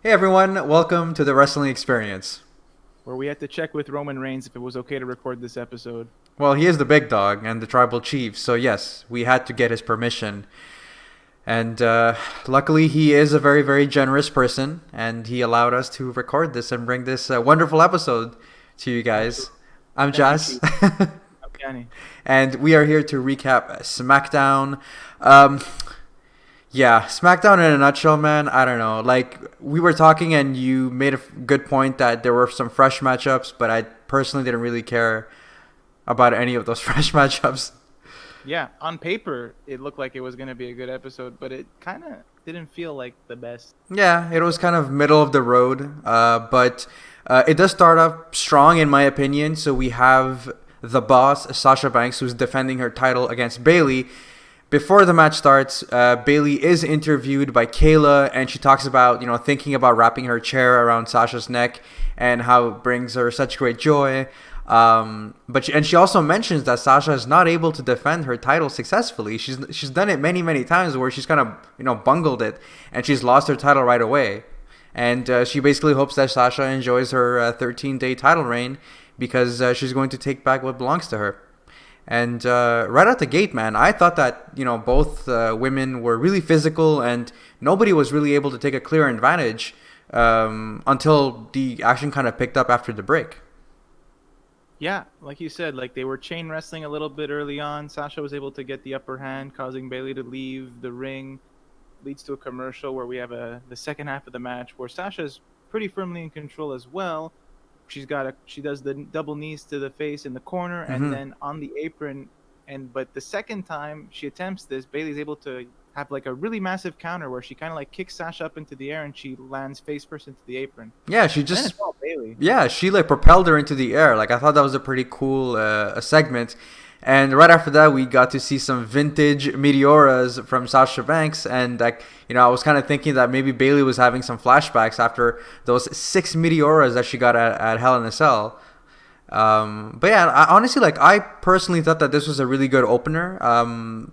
Hey everyone, welcome to the Wrestling Experience. where we had to check with Roman Reigns if it was okay to record this episode. Well, he is the big dog and the tribal chief, so yes, we had to get his permission. And luckily, he is a very, very generous person, and he allowed us to record this and bring this wonderful episode to you guys. Absolutely. I'm Thank you, Jas, Chief. Okay. and we are here to recap SmackDown. Um, Yeah, SmackDown in a nutshell, man. I don't know. Like, we were talking, and you made a good point that there were some fresh matchups, but I personally didn't really care about any of those fresh matchups. Yeah, on paper, it looked like it was going to be a good episode, but it kind of didn't feel like the best. Yeah, it was kind of middle of the road, but it does start off strong, in my opinion. So we have the boss, Sasha Banks, who's defending her title against Bayley. Before the match starts, Bayley is interviewed by Kayla, and she talks about, thinking about wrapping her chair around Sasha's neck and how it brings her such great joy. She also mentions that Sasha is not able to defend her title successfully. She's done it many, many times where she's kind of, bungled it, and she's lost her title right away. And she basically hopes that Sasha enjoys her 13-day title reign because she's going to take back what belongs to her. And right out the gate, man, I thought that, both women were really physical and nobody was really able to take a clear advantage until the action kind of picked up after the break. Yeah, like you said, like they were chain wrestling a little bit early on. Sasha was able to get the upper hand, causing Bayley to leave the ring. Leads to a commercial where we have the second half of the match where Sasha's pretty firmly in control as well. She does the double knees to the face in the corner and Mm-hmm. then on the apron, but the second time she attempts this, Bayley's able to have like a really massive counter where she kind of like kicks Sasha up into the air and she lands face first into the apron. Yeah, And then it's all Bayley. she like propelled her into the air. Like I thought that was a pretty cool a segment. And right after that, we got to see some vintage Meteoras from Sasha Banks, and like I was kind of thinking that maybe Bayley was having some flashbacks after those 6 Meteoras that she got at Hell in a Cell. But yeah, honestly, like I personally thought that this was a really good opener.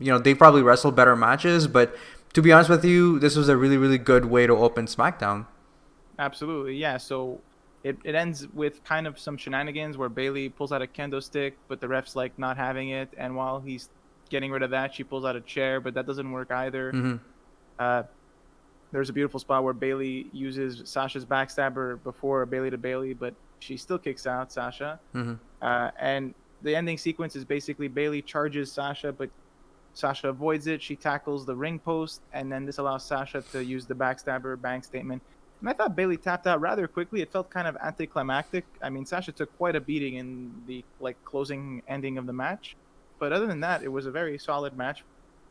They probably wrestled better matches, but to be honest with you, this was a really, really good way to open SmackDown. Absolutely, yeah. So it ends with kind of some shenanigans where Bayley pulls out a kendo stick, but the ref's like not having it. And while he's getting rid of that, she pulls out a chair, but that doesn't work either. Mm-hmm. Uh, there's a beautiful spot where Bayley uses Sasha's backstabber before a Bayley to Bayley, but she still kicks out Sasha. Mm-hmm. And the ending sequence is basically Bayley charges Sasha, but Sasha avoids it. She tackles the ring post, and then this allows Sasha to use the backstabber bank statement. And I thought Bayley tapped out rather quickly. It felt kind of anticlimactic. I mean, Sasha took quite a beating in the closing ending of the match, but other than that, it was a very solid match.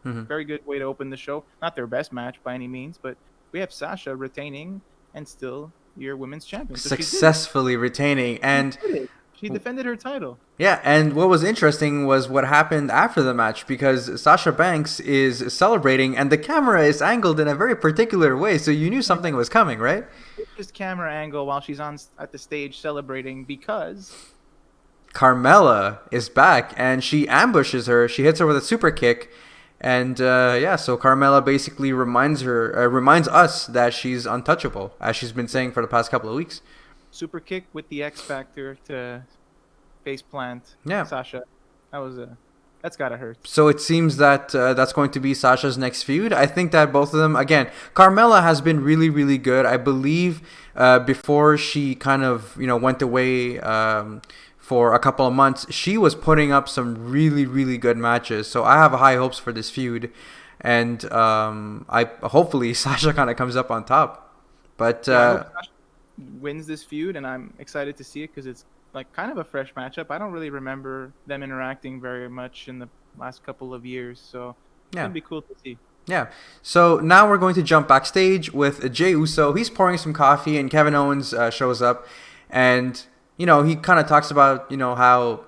Mm-hmm. Very good way to open the show. Not their best match by any means, but we have Sasha retaining and still your women's champion. So she did it. Successfully retaining. She And did it. She defended her title. yeah, and what was interesting was what happened after the match because Sasha Banks is celebrating and the camera is angled in a very particular way, so you knew something was coming, right? Just camera angle while she's on at the stage celebrating because Carmella is back and she ambushes her. She hits her with a super kick. And so Carmella basically reminds us that she's untouchable, as she's been saying for the past couple of weeks. super kick with the X Factor to face plant Yeah. Sasha. That's gotta hurt. So it seems that that's going to be Sasha's next feud. I think that both of them, again, Carmella has been really, really good. I believe before she kind of, went away for a couple of months, she was putting up some really, really good matches. So I have high hopes for this feud. And I hopefully Sasha kind of comes up on top. But Yeah, I hope Sasha wins this feud, and I'm excited to see it because it's like kind of a fresh matchup. I don't really remember them interacting very much in the last couple of years, so it's yeah. gonna be cool to see. Yeah. So now we're going to jump backstage with Jey Uso. He's pouring some coffee, and Kevin Owens shows up, and he kind of talks about how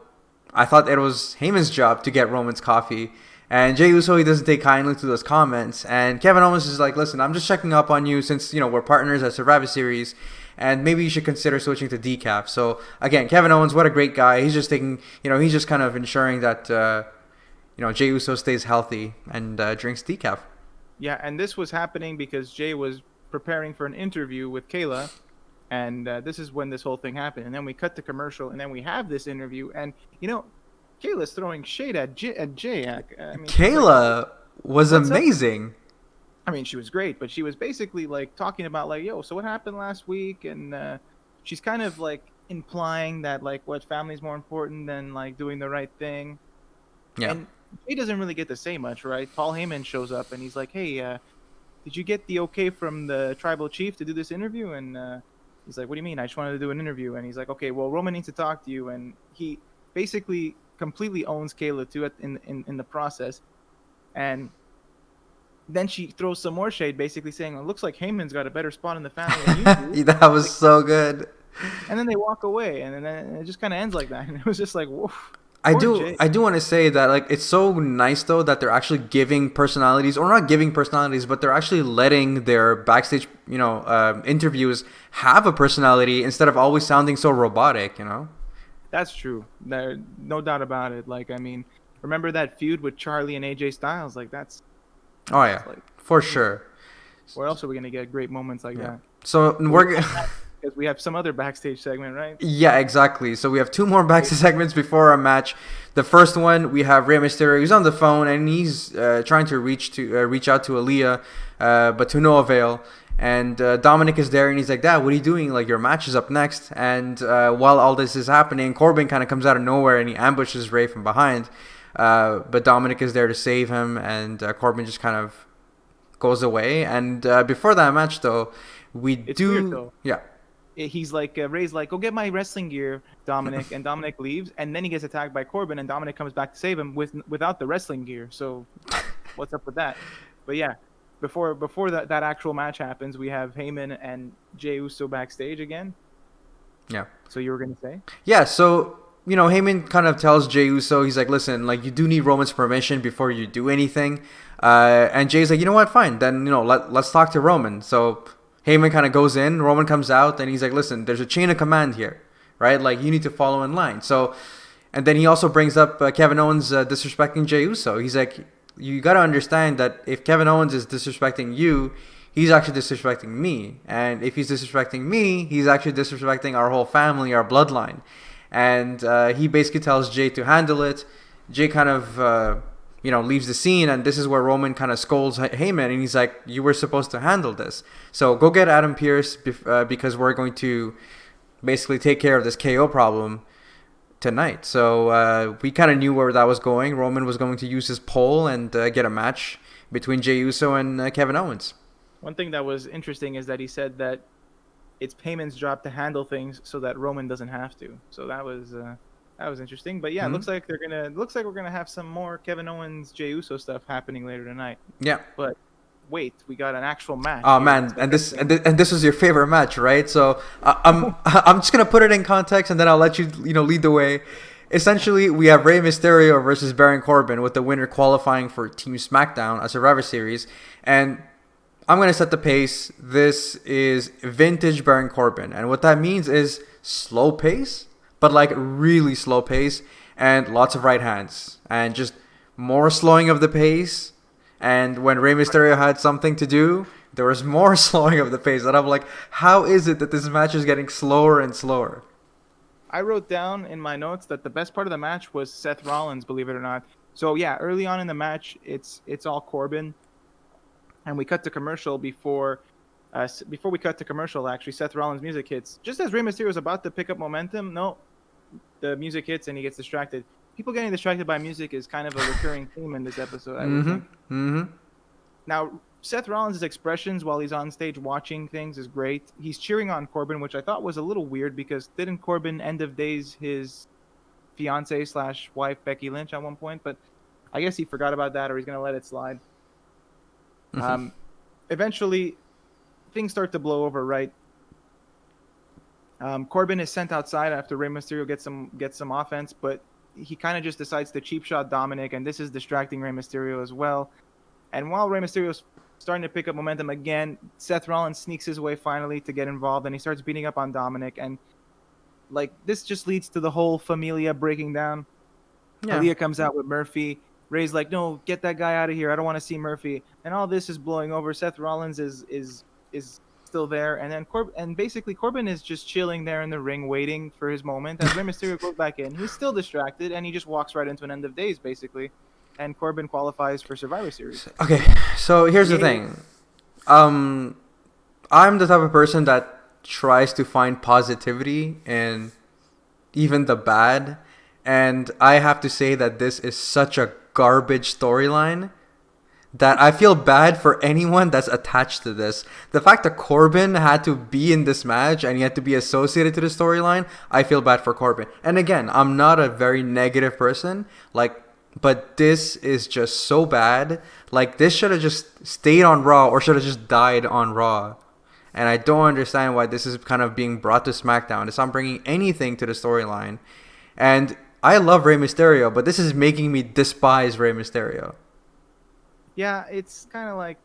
I thought it was Heyman's job to get Roman's coffee, and Jey Uso he doesn't take kindly to those comments, and Kevin Owens is like, listen, I'm just checking up on you since we're partners at Survivor Series. And maybe you should consider switching to decaf. So again, Kevin Owens, what a great guy. He's just taking, he's just kind of ensuring that, Jey Uso stays healthy and drinks decaf. Yeah, and this was happening because Jay was preparing for an interview with Kayla, and this is when this whole thing happened. And then we cut to commercial, and then we have this interview, and Kayla's throwing shade at Jey. I mean, she's like, Kayla was "What's up?" amazing. I mean, she was great, but she was basically like talking about like, "Yo, so what happened last week?" And she's kind of like implying that like what family's more important than like doing the right thing. Yeah. And Jey doesn't really get to say much, right? Paul Heyman shows up and he's like, "Hey, did you get the okay from the tribal chief to do this interview?" And he's like, "What do you mean? I just wanted to do an interview." And he's like, "Okay, well, Roman needs to talk to you." And he basically completely owns Kayla too in the process. And then she throws some more shade, basically saying, "It looks like Heyman's got a better spot in the family than you do." That was so good. And then they walk away, and then it just kind of ends like that. And it was just like, whoa. I Poor do Jey. I do want to say that like it's so nice though that they're actually giving personalities, or not giving personalities, but they're actually letting their backstage interviews have a personality instead of always sounding so robotic. That's true. There, no doubt about it. Like, I mean, remember that feud with Charlie and AJ Styles? Like, that's Oh yeah, like, for sure. where else are we gonna get great moments like that? So we're Because we have some other backstage segment, right? yeah, exactly. So we have two more backstage segments before our match. The first one, we have Rey Mysterio. He's on the phone and he's trying to reach out to Aaliyah, but to no avail. And Dominic is there and he's like, "Dad, what are you doing? Like, your match is up next." And while all this is happening, Corbin kind of comes out of nowhere and he ambushes Rey from behind. But Dominic is there to save him, and Corbin just kind of goes away. And before that match, though, It's weird, though. Yeah. He's like, Ray's like, "Go get my wrestling gear, Dominic," and Dominic leaves, and then he gets attacked by Corbin, and Dominic comes back to save him without the wrestling gear. So, what's up with that? But yeah, before that actual match happens, we have Heyman and Jey Uso backstage again. Yeah. So you were gonna say? Yeah, so, Heyman kind of tells Jey Uso, he's like, "Listen, like, you do need Roman's permission before you do anything." And Jay's like, "You know what, fine. Then, let's talk to Roman." So Heyman kind of goes in, Roman comes out, and he's like, "Listen, there's a chain of command here, right? Like, you need to follow in line." So, and then he also brings up Kevin Owens disrespecting Jey Uso. He's like, "You got to understand that if Kevin Owens is disrespecting you, he's actually disrespecting me. And if he's disrespecting me, he's actually disrespecting our whole family, our bloodline." And he basically tells Jey to handle it. Jey kind of, leaves the scene, and this is where Roman kind of scolds Heyman, and he's like, "You were supposed to handle this. So go get Adam Pearce because we're going to basically take care of this KO problem tonight." So we kind of knew where that was going. Roman was going to use his pole and get a match between Jey Uso and Kevin Owens. One thing that was interesting is that he said that it's Heyman's job to handle things so that Roman doesn't have to. So that was interesting. But yeah, Mm-hmm. It looks like we're gonna have some more Kevin Owens Jey Uso stuff happening later tonight. Yeah. But wait, we got an actual match. Oh here. man, and this was your favorite match, right? So I'm just gonna put it in context, and then I'll let you lead the way. Essentially, we have Rey Mysterio versus Baron Corbin, with the winner qualifying for Team SmackDown, a Survivor Series. And I'm going to set the pace. This is vintage Baron Corbin. And what that means is slow pace, but like really slow pace, and lots of right hands. And just more slowing of the pace. And when Rey Mysterio had something to do, there was more slowing of the pace. And I'm like, how is it that this match is getting slower and slower? I wrote down in my notes that the best part of the match was Seth Rollins, believe it or not. So yeah, early on in the match, it's all Corbin, and we cut to commercial before we cut to commercial. Actually, Seth Rollins' music hits just as Rey Mysterio is about to pick up momentum. No, the music hits and he gets distracted. People getting distracted by music is kind of a recurring theme in this episode, I would think. Mm-hmm. Now, Seth Rollins' expressions while he's on stage watching things is great. He's cheering on Corbin, which I thought was a little weird because didn't Corbin end of days his fiance/wife Becky Lynch at one point? But I guess he forgot about that, or he's gonna let it slide. Mm-hmm. Eventually, things start to blow over, right? Corbin is sent outside after Rey Mysterio gets some offense, but he kind of just decides to cheap shot Dominic, and this is distracting Rey Mysterio as well. And while Rey Mysterio's starting to pick up momentum again, Seth Rollins sneaks his way finally to get involved, and he starts beating up on Dominic. And like this just leads to the whole Familia breaking down. Yeah. Aaliyah comes out with Murphy. Ray's like, "No, get that guy out of here. I don't want to see Murphy." And all this is blowing over. Seth Rollins is still there, and then basically Corbin is just chilling there in the ring, waiting for his moment. As Rey Mysterio goes back in, he's still distracted, and he just walks right into an end of days, basically. And Corbin qualifies for Survivor Series. Okay, so here's the thing. I'm the type of person that tries to find positivity in even the bad, and I have to say that this is such a garbage storyline that I feel bad for anyone that's attached to this. The fact that Corbin had to be in this match and he had to be associated to the storyline, I feel bad for Corbin. And again, I'm not a very negative person, but this is just so bad. Like, this should have just stayed on Raw or should have just died on Raw. And I don't understand why this is kind of being brought to SmackDown. It's not bringing anything to the storyline. And I love Rey Mysterio, but this is making me despise Rey Mysterio. Yeah, it's kind of like,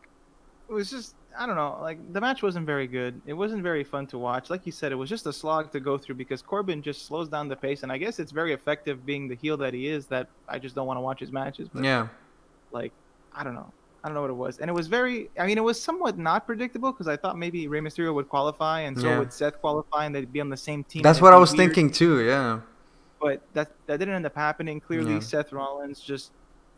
it was just, I don't know, like, the match wasn't very good. It wasn't very fun to watch. Like you said, it was just a slog to go through because Corbin just slows down the pace, and I guess it's very effective being the heel that he is that I just don't want to watch his matches. But, Yeah. like, I don't know. I don't know what it was. And it was it was somewhat not predictable because I thought maybe Rey Mysterio would qualify and so would Seth qualify and they'd be on the same team. That's what I was thinking too, yeah. But that didn't end up happening. Clearly, Seth Rollins just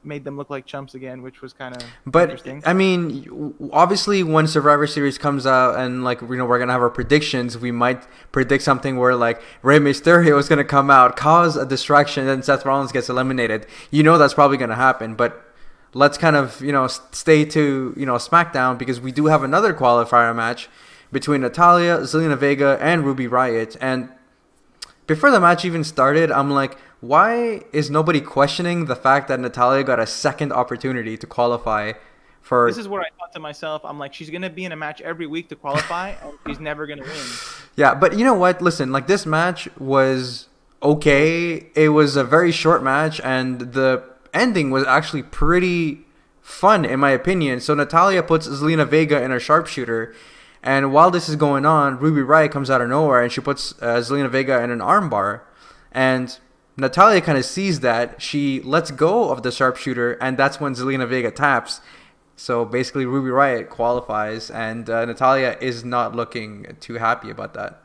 made them look like chumps again, which was kind of interesting. I mean, obviously when Survivor Series comes out and like, you know, we're going to have our predictions, we might predict something where like Rey Mysterio is going to come out, cause a distraction, and then Seth Rollins gets eliminated. You know that's probably going to happen, but let's kind of, you know, stay to, you know, SmackDown because we do have another qualifier match between Natalya, Zelina Vega, and Ruby Riott. And before the match even started, I'm like, why is nobody questioning the fact that Natalya got a second opportunity to qualify for... This is what I thought to myself. I'm like, she's going to be in a match every week to qualify, and she's never going to win. Yeah, but you know what? Listen, like, this match was okay. It was a very short match, and the ending was actually pretty fun, in my opinion. So Natalya puts Zelina Vega in a sharpshooter, and while this is going on, Ruby Riott comes out of nowhere, and she puts Zelina Vega in an armbar, and Natalya kind of sees that. She lets go of the sharpshooter, and that's when Zelina Vega taps. So basically, Ruby Riott qualifies, and Natalya is not looking too happy about that.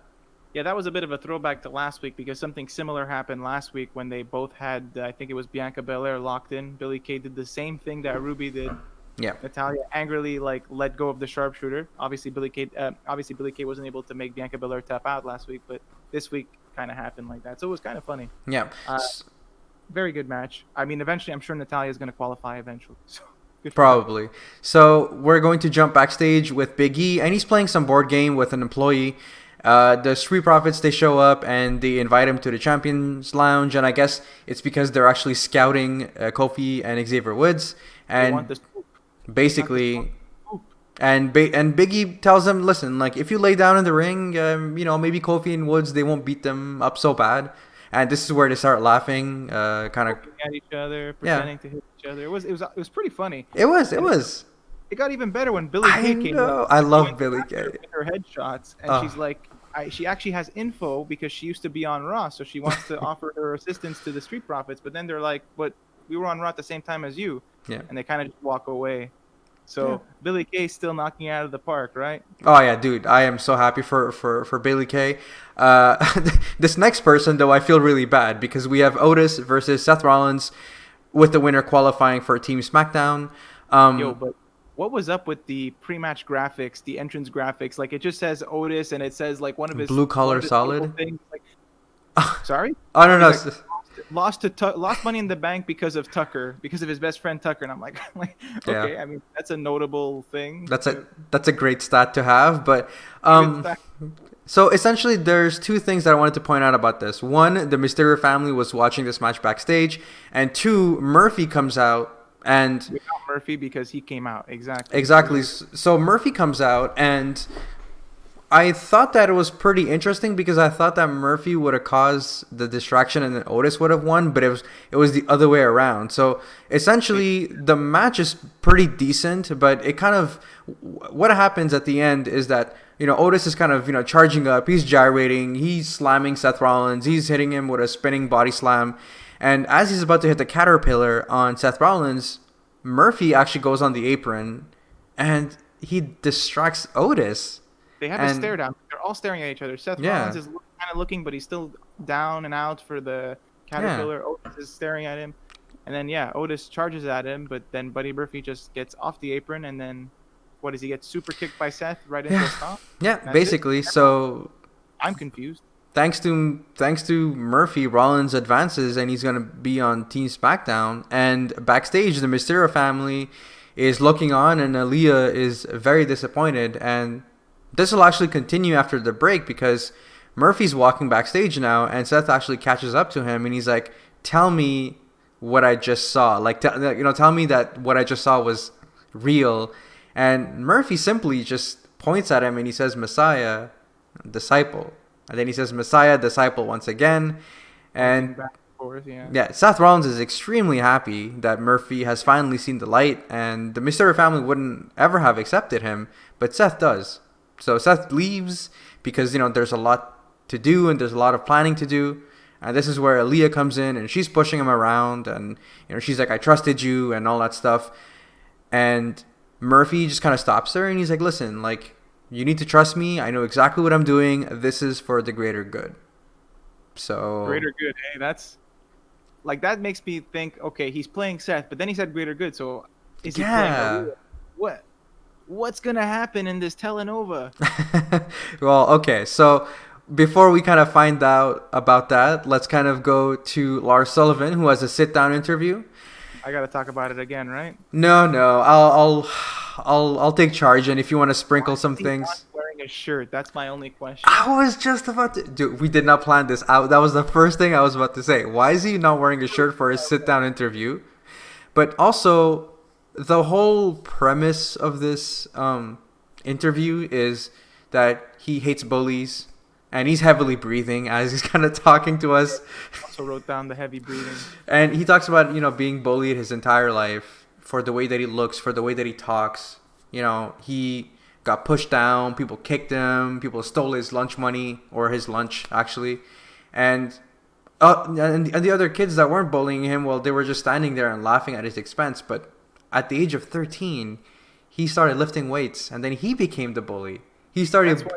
Yeah, that was a bit of a throwback to last week because something similar happened last week when they both had, I think it was Bianca Belair locked in. Billie Kay did the same thing that Ruby did. Yeah. Natalya angrily let go of the sharpshooter. Obviously, Billie Kay wasn't able to make Bianca Belair tap out last week, but this week kind of happened like that. So it was kind of funny. Yeah. Very good match. I mean, eventually, I'm sure Natalya is going to qualify eventually. So. Probably. So we're going to jump backstage with Big E, and he's playing some board game with an employee. The Street Profits, they show up and they invite him to the Champions Lounge, and I guess it's because they're actually scouting Kofi and Xavier Woods, and basically, and Big E tells them, listen, like, if you lay down in the ring, you know, maybe Kofi and Woods, they won't beat them up so bad. And this is where they start laughing, kind of at each other, pretending to hit each other. It was pretty funny. It was. It got even better when Billie Kay came up. I love Billie Kay. Her headshots, and she's like, she actually has info because she used to be on Raw, so she wants to offer her assistance to the Street Profits. But then they're like, "But we were on Raw at the same time as you," and they kind of just walk away. So Billie Kay's still knocking it out of the park, right? Oh yeah, dude, I am so happy for Billie Kay. This next person, though, I feel really bad because we have Otis versus Seth Rollins, with the winner qualifying for Team SmackDown. But what was up with the pre-match graphics, the entrance graphics? Like, it just says Otis, and it says like one of his blue collar solid things. Like, sorry? I don't know. Like, lost Money in the Bank because of Tucker, because of his best friend Tucker, and I'm like, okay, I mean, that's a notable thing. That's a great stat to have, but so essentially there's two things that I wanted to point out about this. One, the Mysterio family was watching this match backstage, and two, Murphy comes out. And without Murphy, because he came out. Exactly. So Murphy comes out, and I thought that it was pretty interesting because I thought that Murphy would have caused the distraction and then Otis would have won, but it was the other way around. So essentially the match is pretty decent, but it kind of, what happens at the end is that, you know, Otis is kind of, you know, charging up, he's gyrating, he's slamming Seth Rollins, he's hitting him with a spinning body slam. And as he's about to hit the Caterpillar on Seth Rollins, Murphy actually goes on the apron and he distracts Otis. They have a And stare down. They're all staring at each other. Seth yeah, Rollins is kind of looking, but he's still down and out for the yeah. Caterpillar. Otis is staring at him. And then, yeah, Otis charges at him, but then Buddy Murphy just gets off the apron, and then, what does he get? Super kicked by Seth right into a stomp? Yeah, That's it? basically. So I'm confused. thanks to Murphy, Rollins advances and he's gonna be on Team SmackDown. And backstage, the Mysterio family is looking on, and Aaliyah is very disappointed. And this will actually continue after the break because Murphy's walking backstage now, and Seth actually catches up to him, and he's like, "Tell me what I just saw. Like, tell me that what I just saw was real." And Murphy simply just points at him and he says, "Messiah, disciple." And then he says, "Messiah, disciple," once again. And Back and forth, yeah. yeah, Seth Rollins is extremely happy that Murphy has finally seen the light, and the Mysterio family wouldn't ever have accepted him, but Seth does. So Seth leaves because, there's a lot to do and there's a lot of planning to do. And this is where Aaliyah comes in, and she's pushing him around, and she's like, "I trusted you," and all that stuff. And Murphy just kind of stops her, and he's like, "Listen, like, you need to trust me. I know exactly what I'm doing. This is for the greater good." So Greater good, hey, that's like that makes me think. Okay, he's playing Seth, but then he said greater good. So is he playing Aaliyah? What's gonna happen in this telenova? Well, okay, so before we kind of find out about that, let's kind of go to Lars Sullivan, who has a sit-down interview. I gotta talk about it again, right? No, I'll take charge, and if you want to sprinkle some things. Not wearing a shirt. That's my only question. I was just about to. Dude, we did not plan this out. That was the first thing I was about to say. Why is he not wearing a shirt for his sit-down interview? But also, the whole premise of this interview is that he hates bullies, and he's heavily breathing as he's kind of talking to us. I also wrote down the heavy breathing. And he talks about, being bullied his entire life for the way that he looks, for the way that he talks. He got pushed down, people kicked him, people stole his lunch money, or his lunch, actually. And the other kids that weren't bullying him, well, they were just standing there and laughing at his expense. But at the age of 13, he started lifting weights, and then he became the bully. He started...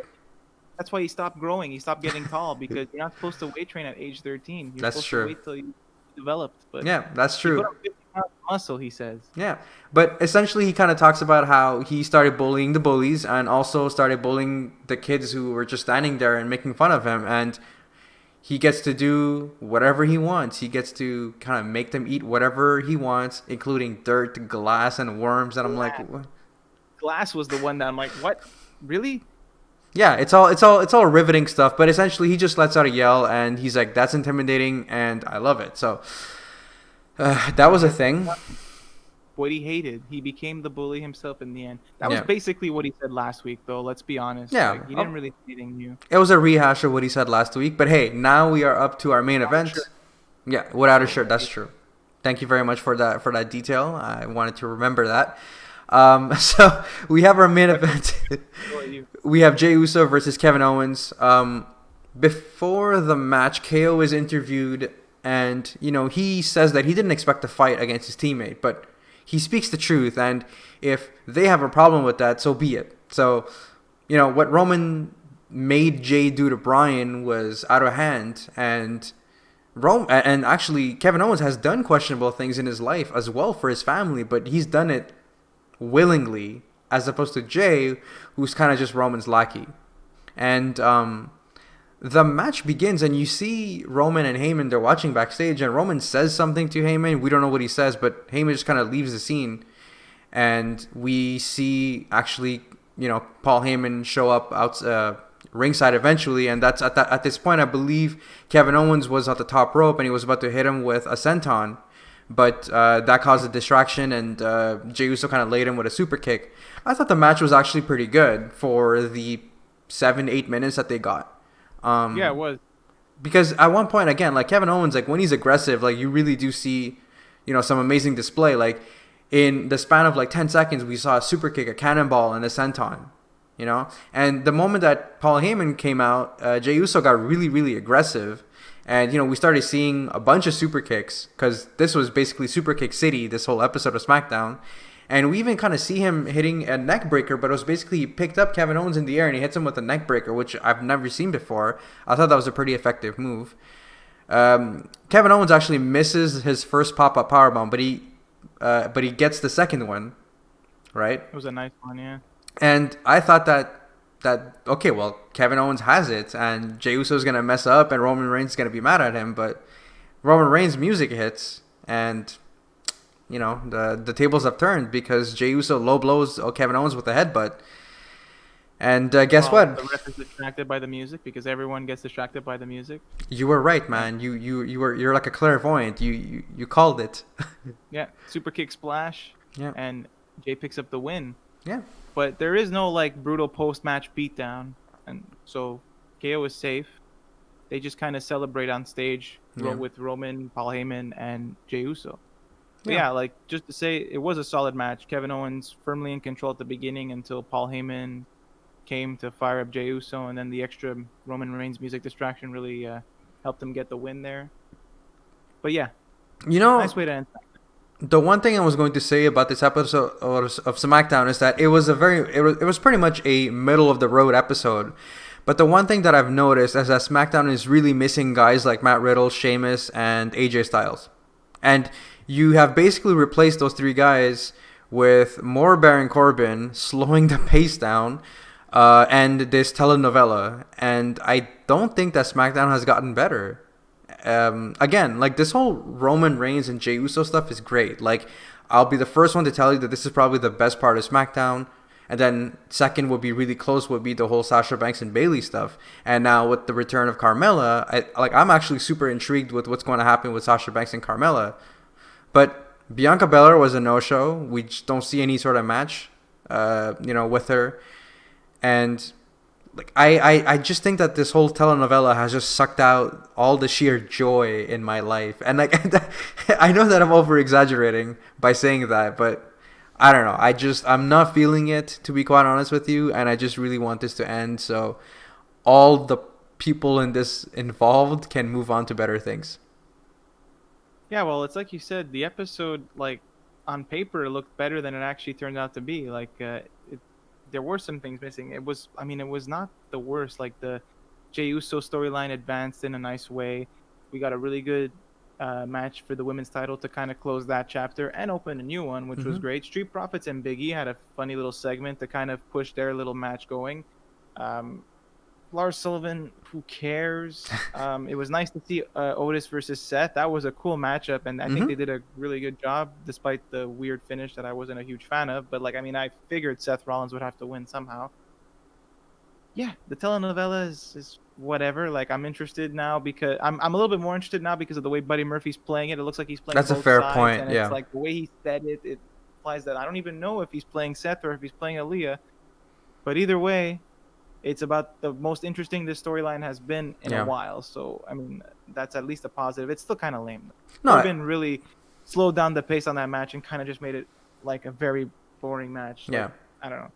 That's why he stopped growing. He stopped getting tall because you're not supposed to weight train at age 13. You're That's supposed true. to wait till you developed. But yeah, that's true. He put on 50 pounds of muscle, he says. Yeah, but essentially he kind of talks about how he started bullying the bullies and also started bullying the kids who were just standing there and making fun of him. And he gets to do whatever he wants. He gets to kind of make them eat whatever he wants, including dirt, glass, and worms. And I'm like, what? Glass was the one that I'm like, what? Really? Yeah, it's all riveting stuff, but essentially he just lets out a yell and he's like, "That's intimidating," and I love it. So that was a thing. What he hated, he became the bully himself in the end. That was basically what he said last week, though. Let's be honest. Yeah, like, he didn't really say anything new. It was a rehash of what he said last week, but hey, now we are up to our main event. Sure. Yeah, without a shirt. That's true. Thank you very much for that detail. I wanted to remember that. So we have our main event. We have Jey Uso versus Kevin Owens. Before the match, KO is interviewed, and he says that he didn't expect to fight against his teammate, but he speaks the truth, and if they have a problem with that, so be it. So, what Roman made Jey do to Bryan was out of hand, and actually Kevin Owens has done questionable things in his life as well for his family, but he's done it willingly, as opposed to Jey, who's kind of just Roman's lackey. And the match begins, and you see Roman and Heyman, they're watching backstage, and Roman says something to Heyman. We don't know what he says, but Heyman just kind of leaves the scene, and we see actually, Paul Heyman show up out ringside eventually, and that's at this point, I believe Kevin Owens was at the top rope, and he was about to hit him with a senton. But that caused a distraction, and Jey Uso kind of laid him with a super kick. I thought the match was actually pretty good for the 7-8 minutes that they got. Yeah, it was. Because at one point, again, like Kevin Owens, like when he's aggressive, like you really do see, some amazing display. Like in the span of like 10 seconds, we saw a super kick, a cannonball, and a senton. And the moment that Paul Heyman came out, Jey Uso got really, really aggressive. And, we started seeing a bunch of super kicks because this was basically super kick city, this whole episode of SmackDown. And we even kind of see him hitting a neck breaker, but it was basically he picked up Kevin Owens in the air and he hits him with a neck breaker, which I've never seen before. I thought that was a pretty effective move. Kevin Owens actually misses his first pop-up powerbomb, but he gets the second one, right? It was a nice one, yeah. And I thought that okay, well, Kevin Owens has it, and Jey Uso is gonna mess up, and Roman Reigns is gonna be mad at him. But Roman Reigns' music hits, and you know the tables have turned because Jey Uso low blows Kevin Owens with a headbutt. And guess what? The ref is distracted by the music because everyone gets distracted by the music. You were right, man. You're like a clairvoyant. You called it. Yeah, super kick splash. Yeah. And Jey picks up the win. Yeah. But there is no like brutal post-match beatdown, and so KO is safe. They just kind of celebrate on stage with Roman, Paul Heyman, and Jey Uso. But yeah, like just to say, it was a solid match. Kevin Owens firmly in control at the beginning until Paul Heyman came to fire up Jey Uso, and then the extra Roman Reigns music distraction really helped him get the win there. But yeah, nice way to end. The one thing I was going to say about this episode of SmackDown is that it was pretty much a middle of the road episode. But the one thing that I've noticed is that SmackDown is really missing guys like Matt Riddle, Sheamus, and AJ Styles. And you have basically replaced those three guys with more Baron Corbin, slowing the pace down, and this telenovela. And I don't think that SmackDown has gotten better. Again, like this whole Roman Reigns and Jey Uso stuff is great. Like, I'll be the first one to tell you that this is probably the best part of SmackDown. And then second would be really close would be the whole Sasha Banks and Bayley stuff. And now with the return of Carmella, I'm actually super intrigued with what's going to happen with Sasha Banks and Carmella. But Bianca Belair was a no-show. We just don't see any sort of match, with her. And like I just think that this whole telenovela has just sucked out all the sheer joy in my life. And like I know that I'm over exaggerating by saying that, but I don't know. I'm not feeling it, to be quite honest with you, and I just really want this to end so all the people in this involved can move on to better things. Yeah, well, it's like you said, the episode, like, on paper looked better than it actually turned out to be. Like, there were some things missing. It was not the worst. Like, the Jey Uso storyline advanced in a nice way. We got a really good match for the women's title to kind of close that chapter and open a new one, which was great. Street Profits and Big E had a funny little segment to kind of push their little match going. Lars Sullivan, who cares? It was nice to see Otis versus Seth. That was a cool matchup, and I think they did a really good job, despite the weird finish that I wasn't a huge fan of. But I figured Seth Rollins would have to win somehow. Yeah, the telenovela is whatever. Like, I'm interested now because I'm a little bit more interested now because of the way Buddy Murphy's playing it. It looks like he's playing. That's both a fair sides, point. And yeah, it's like the way he said it. It implies that I don't even know if he's playing Seth or if he's playing Aaliyah. But either way, it's about the most interesting this storyline has been in a while. So, that's at least a positive. It's still kind of lame. Corbin really slowed down the pace on that match and kind of just made it like a very boring match. Yeah. Like, I don't know.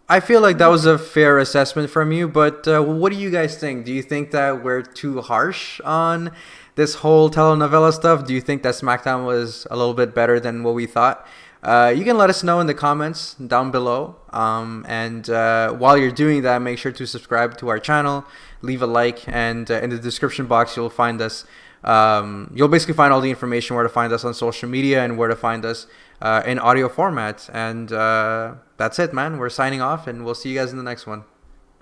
I feel like that was a fair assessment from you, but what do you guys think? Do you think that we're too harsh on this whole telenovela stuff? Do you think that SmackDown was a little bit better than what we thought? You can let us know in the comments down below. And while you're doing that, make sure to subscribe to our channel, leave a like, and in the description box, you'll find us. You'll basically find all the information where to find us on social media and where to find us in audio format. And that's it, man. We're signing off, and we'll see you guys in the next one.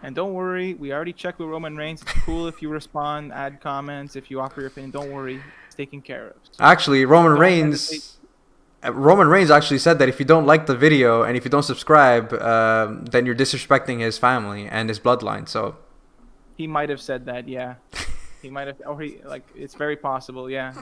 And don't worry, we already checked with Roman Reigns. It's cool if you respond, add comments, if you offer your opinion. Don't worry, it's taken care of. So actually, Roman Reigns actually said that if you don't like the video and if you don't subscribe, then you're disrespecting his family and his bloodline. So he might have said that, yeah. He might have, it's very possible, yeah.